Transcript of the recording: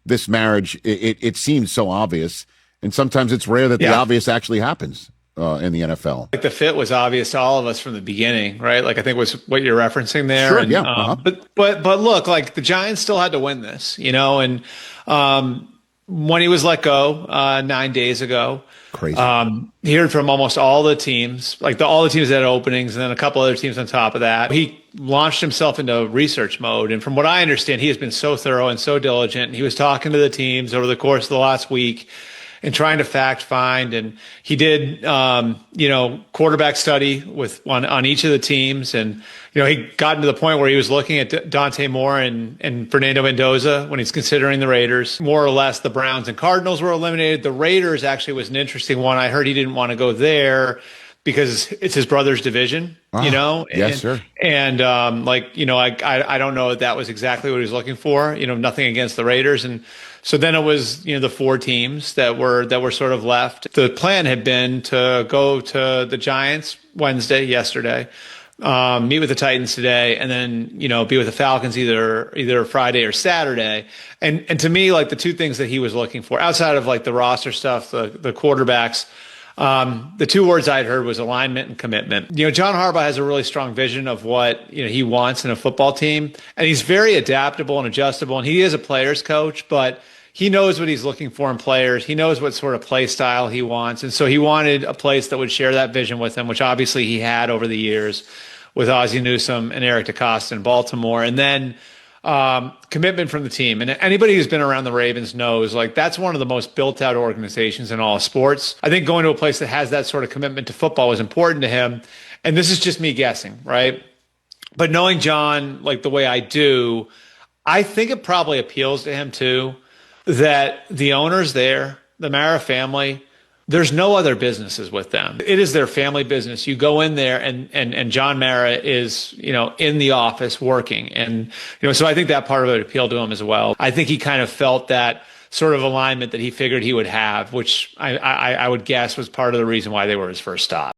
this marriage, it seems so obvious. And sometimes it's rare that the obvious actually happens in the NFL. Like the fit was obvious to all of us from the beginning, right? Like I think was what you're referencing there. Sure, and, yeah. But look, like the Giants still had to win this, and when he was let go 9 days ago, crazy. He heard from almost all the teams, like all the teams that had openings, and then a couple other teams on top of that. He launched himself into research mode. And from what I understand, he has been so thorough and so diligent. He was talking to the teams over the course of the last week and trying to fact find. And he did, quarterback study on each of the teams. And, he got to the point where he was looking at Dante Moore and Fernando Mendoza when he's considering the Raiders. More or less, the Browns and Cardinals were eliminated. The Raiders actually was an interesting one. I heard he didn't want to go there because it's his brother's division, Yes, sir. And I don't know if that was exactly what he was looking for, nothing against the Raiders. And so then it was, the four teams that were sort of left. The plan had been to go to the Giants yesterday, meet with the Titans today, and then, be with the Falcons either Friday or Saturday. And to me, like the two things that he was looking for outside of like the roster stuff, the quarterbacks, the two words I'd heard was alignment and commitment. John Harbaugh has a really strong vision of what, he wants in a football team, and he's very adaptable and adjustable, and he is a player's coach, but he knows what he's looking for in players. He knows what sort of play style he wants. And so he wanted a place that would share that vision with him, which obviously he had over the years with Ozzie Newsome and Eric DeCosta in Baltimore. And then commitment from the team. And anybody who's been around the Ravens knows, like, that's one of the most built out organizations in all of sports. I think going to a place that has that sort of commitment to football was important to him. And this is just me guessing, right? But knowing John like the way I do, I think it probably appeals to him too, that the owners there, the Mara family, there's no other businesses with them. It is their family business. You go in there and John Mara is, in the office working. And, so I think that part of it appealed to him as well. I think he kind of felt that sort of alignment that he figured he would have, which I would guess was part of the reason why they were his first stop.